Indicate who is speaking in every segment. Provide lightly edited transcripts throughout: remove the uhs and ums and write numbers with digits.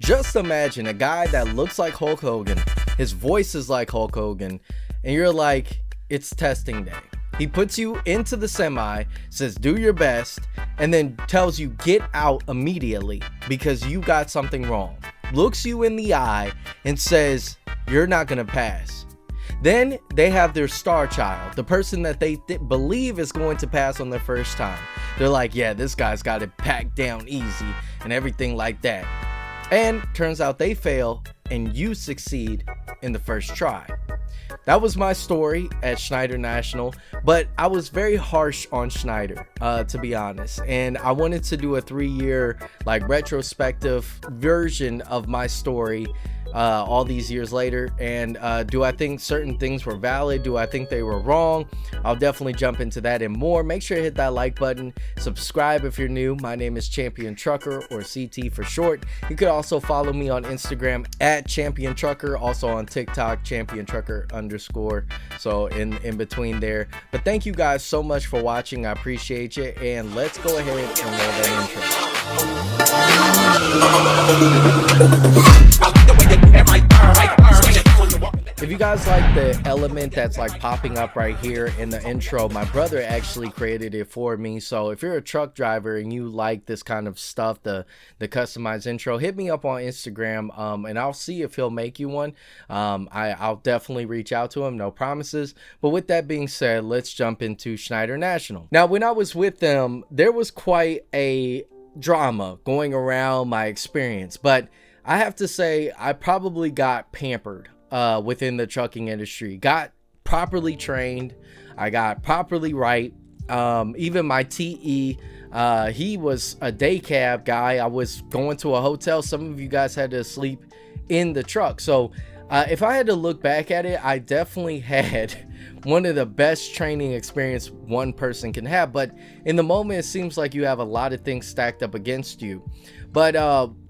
Speaker 1: Just imagine a guy that looks like Hulk Hogan, his voice is like Hulk Hogan, and you're like, it's testing day. He puts you into the semi, says do your best, and then tells you get out immediately because you got something wrong. Looks you in the eye and says you're not gonna pass. Then they have their star child, the person that they believe is going to pass on their first time. They're like, yeah, this guy's got it packed down easy and everything like that. And turns out they fail and you succeed in the first try. That was my story at Schneider National, but I was very harsh on Schneider, to be honest. And I wanted to do a 3-year like retrospective version of my story all these years later. And do I think certain things were valid? Do I think they were wrong? I'll definitely jump into that and more. Make sure to hit that like button. Subscribe if you're new. My name is Champion Trucker, or CT for short. You could also follow me on Instagram at Champion Trucker, also on TikTok Champion Trucker _ so in between there. But thank you guys so much for watching. I appreciate you, and let's go ahead and roll that intro. If you guys like the element that's like popping up right here in the intro, my brother actually created it for me. So if you're a truck driver and you like this kind of stuff, the customized intro, hit me up on Instagram, and I'll see if he'll make you one. I'll definitely reach out to him, no promises. But with that being said, let's jump into Schneider National. Now, when I was with them, there was quite a drama going around my experience, but I have to say I probably got pampered within the trucking industry. Got properly trained, I got properly right. Even my TE, he was a day cab guy. I was going to a hotel. Some of you guys had to sleep in the truck. So if I had to look back at it, I definitely had one of the best training experience one person can have. But in the moment, it seems like you have a lot of things stacked up against you. But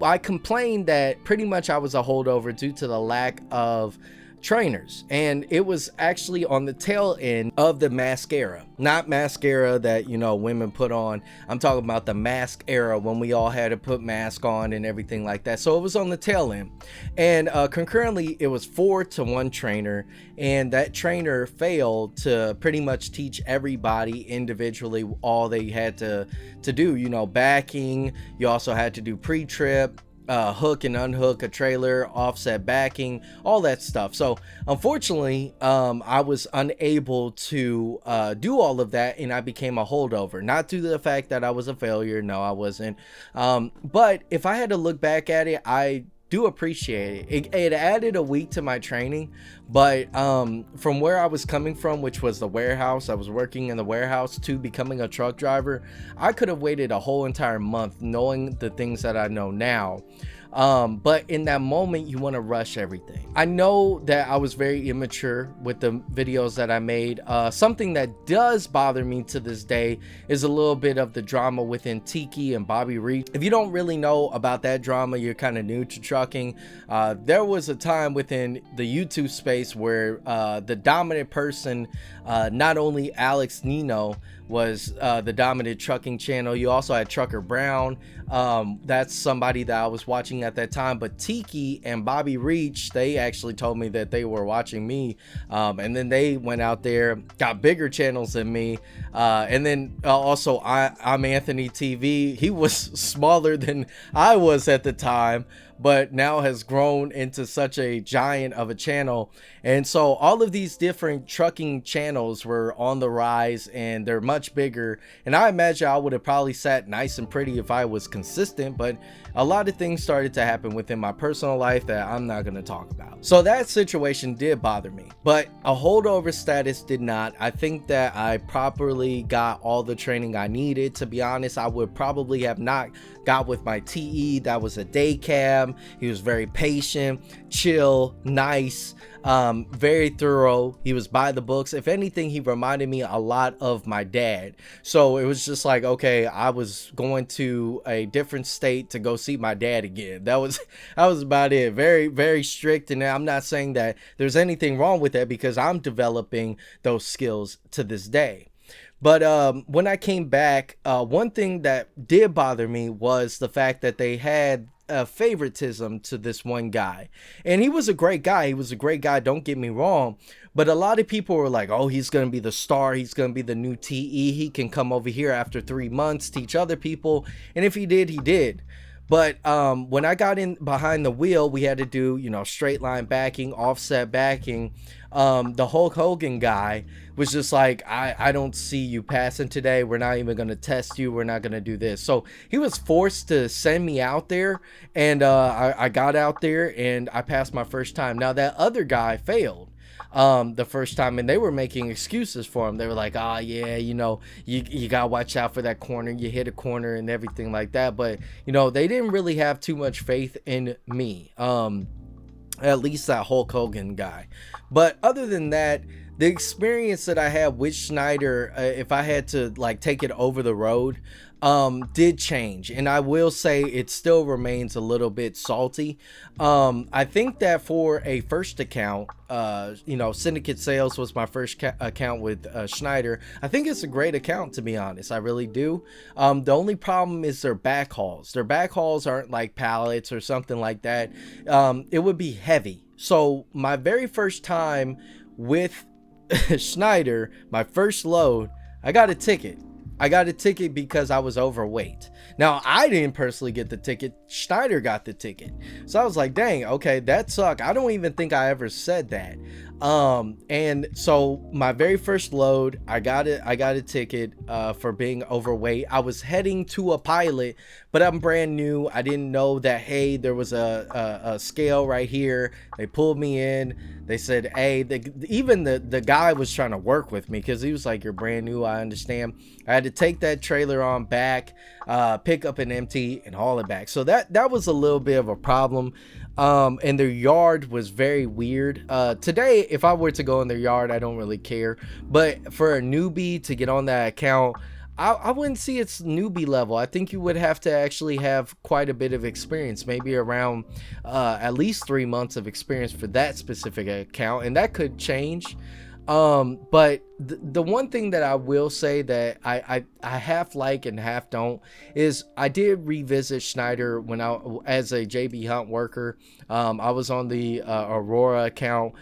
Speaker 1: I complained that pretty much I was a holdover due to the lack of trainers, and it was actually on the tail end of the mask era. Not mascara that, you know, women put on. I'm talking about the mask era when we all had to put mask on and everything like that. So it was on the tail end, and concurrently it was 4-to-1 trainer, and that trainer failed to pretty much teach everybody individually all they had to do. You know, backing, you also had to do pre-trip, hook and unhook a trailer, offset backing, all that stuff. So unfortunately, I was unable to do all of that, and I became a holdover. Not due to the fact that I was a failure, no, I wasn't. But if I had to look back at it, I do appreciate it. It added a week to my training, but from where I was coming from, which was the warehouse, I was working in the warehouse, to becoming a truck driver, I could have waited a whole entire month knowing the things that I know now. But in that moment, you want to rush everything. I know that I was very immature with the videos that I made. Something that does bother me to this day is a little bit of the drama within Tiki and Bobby Reach. If you don't really know about that drama, you're kind of new to trucking. There was a time within the YouTube space where the dominant person, not only Alex Nino was the dominant trucking channel, you also had Trucker Brown. That's somebody that I was watching at that time. But Tiki and Bobby Reach, they actually told me that they were watching me, and then they went out there, got bigger channels than me, and then also I'm Anthony TV. He was smaller than I was at the time, but now has grown into such a giant of a channel. And so all of these different trucking channels were on the rise, and they're much bigger. And I imagine I would have probably sat nice and pretty if I was consistent, but a lot of things started to happen within my personal life that I'm not going to talk about. So that situation did bother me, but a holdover status did not. I think that I properly got all the training I needed. To be honest, I would probably have not got with my TE. That was a day cab. He was very patient, chill, nice, very thorough. He was by the books. If anything, he reminded me a lot of my dad. So it was just like, okay, I was going to a different state to go see my dad again. That was about it. Very, very strict. And I'm not saying that there's anything wrong with that, because I'm developing those skills to this day. But when I came back, one thing that did bother me was the fact that they had favoritism to this one guy. And he was a great guy. He was a great guy. Don't get me wrong. But a lot of people were like, oh, he's going to be the star. He's going to be the new TE. He can come over here after 3 months, teach other people. And if he did, he did. But when I got in behind the wheel, we had to do, straight line backing, offset backing. The Hulk Hogan guy was just like, I don't see you passing today. We're not even going to test you. We're not going to do this. So he was forced to send me out there. And I got out there and I passed my first time. Now that other guy failed the first time, and they were making excuses for him. They were like, yeah, you gotta watch out for that corner, you hit a corner and everything like that. But they didn't really have too much faith in me, at least that Hulk Hogan guy. But other than that, the experience that I had with Schneider, if I had to like take it over the road, did change. And I will say it still remains a little bit salty. I think that for a first account, Syndicate Sales was my first account with Schneider. I think it's a great account, to be honest. I really do. The only problem is their backhauls. Their backhauls aren't like pallets or something like that. It would be heavy. So my very first time with Schneider, my first load, I got a ticket. I got a ticket because I was overweight. Now, I didn't personally get the ticket. Schneider got the ticket. So I was like, dang, okay, that sucked. I don't even think I ever said that. And so my very first load, I got a ticket for being overweight. I was heading to a pilot, but I'm brand new. I didn't know that, hey, there was a scale right here. They pulled me in. They said, hey, even the guy was trying to work with me because he was like, you're brand new, I understand. I had to take that trailer on back, pick up an empty and haul it back. So that was a little bit of a problem. And their yard was very weird. Today, if I were to go in their yard, I don't really care. But for a newbie to get on that account, I wouldn't see it's newbie level. I think you would have to actually have quite a bit of experience, maybe around at least 3 months of experience for that specific account, and that could change. But the one thing that I will say that I half like and half don't is I did revisit Schneider when as a JB Hunt worker. I was on the Aurora account,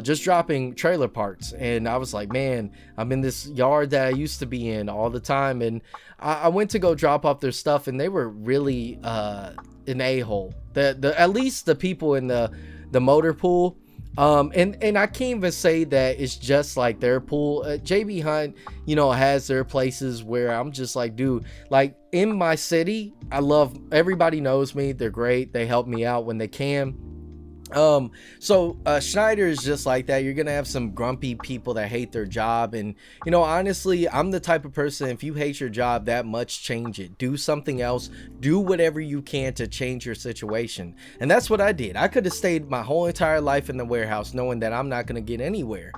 Speaker 1: just dropping trailer parts, and I was like, man, I'm in this yard that I used to be in all the time, and I went to go drop off their stuff, and they were really an a-hole. At least the people in the motor pool. And I can't even say that it's just like their pool. JB Hunt, has their places where I'm just like, dude, like in my city, everybody knows me. They're great. They help me out when they can. So Schneider is just like that. You're gonna have some grumpy people that hate their job, and honestly, I'm the type of person, if you hate your job that much, change it, do something else, do whatever you can to change your situation. And that's what I did. I could have stayed my whole entire life in the warehouse knowing that I'm not gonna get anywhere.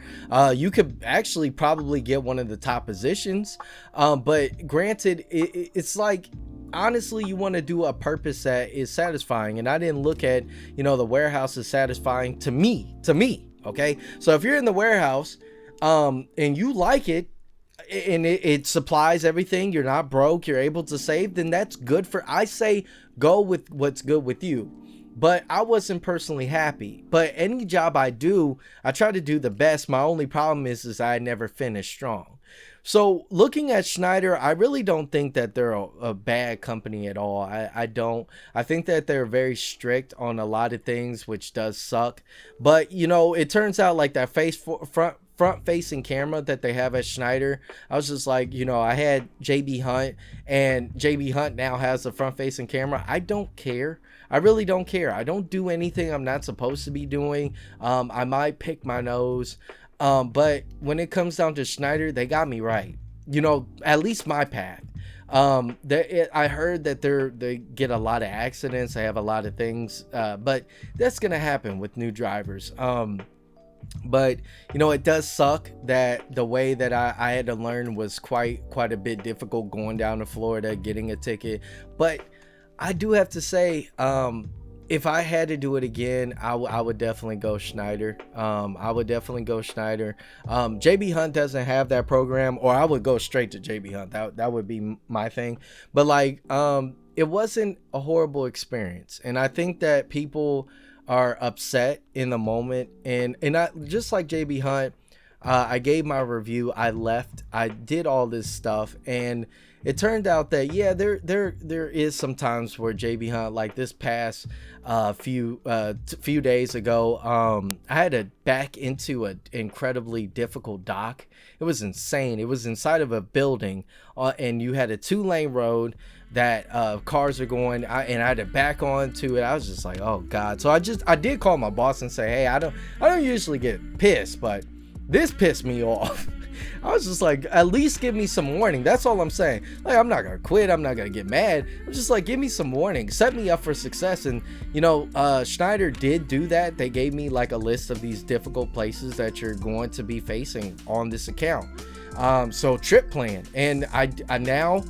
Speaker 1: You could actually probably get one of the top positions, but granted, it's like, honestly, you want to do a purpose that is satisfying, and I didn't look at the warehouse as satisfying to me. Okay, so if you're in the warehouse and you like it, and it supplies everything, you're not broke, you're able to save, then that's good. I say go with what's good with you. But I wasn't personally happy. But any job I do, I try to do the best. My only problem is I never finish strong. So looking at Schneider, I really don't think that they're a bad company at all. I don't. I think that they're very strict on a lot of things, which does suck. But it turns out like that front facing camera that they have at Schneider, I was just like, I had JB Hunt, and JB Hunt now has a front facing camera. I don't care. I really don't care. I don't do anything I'm not supposed to be doing. I might pick my nose. But when it comes down to Schneider, they got me right. At least my path. I heard that they get a lot of accidents. They have a lot of things, but that's gonna happen with new drivers. But it does suck that the way that I had to learn was quite a bit difficult, going down to Florida, getting a ticket. But I do have to say, if I had to do it again, I would definitely go Schneider. I would definitely go Schneider. JB Hunt doesn't have that program, or I would go straight to JB Hunt. That would be my thing. But like, it wasn't a horrible experience. And I think that people are upset in the moment. And I, just like JB Hunt, I gave my review, I left, I did all this stuff, and it turned out that yeah, there is some times where JB Hunt, like this past few days ago, I had to back into an incredibly difficult dock. It was insane. It was inside of a building, and you had a 2-lane road that cars are going, and I had to back onto it. I was just like, oh god. So I did call my boss and say, hey, I don't usually get pissed, but this pissed me off. I was just like, at least give me some warning. That's all I'm saying. Like, I'm not gonna quit, I'm not gonna get mad. I'm just like, give me some warning, set me up for success. And you know, Schneider did do that. They gave me like a list of these difficult places that you're going to be facing on this account. So trip plan, and I now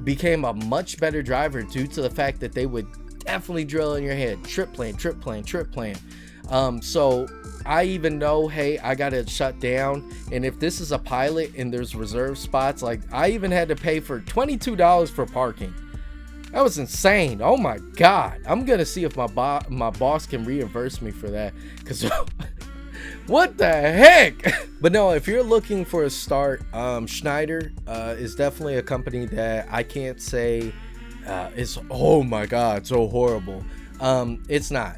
Speaker 1: became a much better driver due to the fact that they would definitely drill in your head, trip plan, trip plan, trip plan. So I even know, hey, I gotta shut down, and if this is a pilot and there's reserve spots, like I even had to pay for $22 for parking. That was insane. Oh my god. I'm gonna see if my boss can reimburse me for that, because what the heck. But no, if you're looking for a start, Schneider is definitely a company that I can't say it's, oh my god, so horrible. It's not.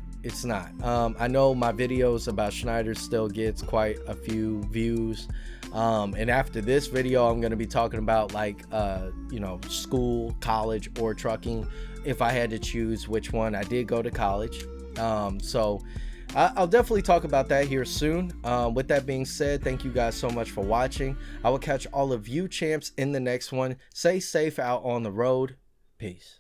Speaker 1: I know my videos about Schneider still gets quite a few views, and after this video I'm going to be talking about like you know, school, college, or trucking, if I had to choose which one. I did go to college, so I'll definitely talk about that here soon. With that being said, thank you guys so much for watching. I will catch all of you champs in the next one. Stay safe out on the road. Peace.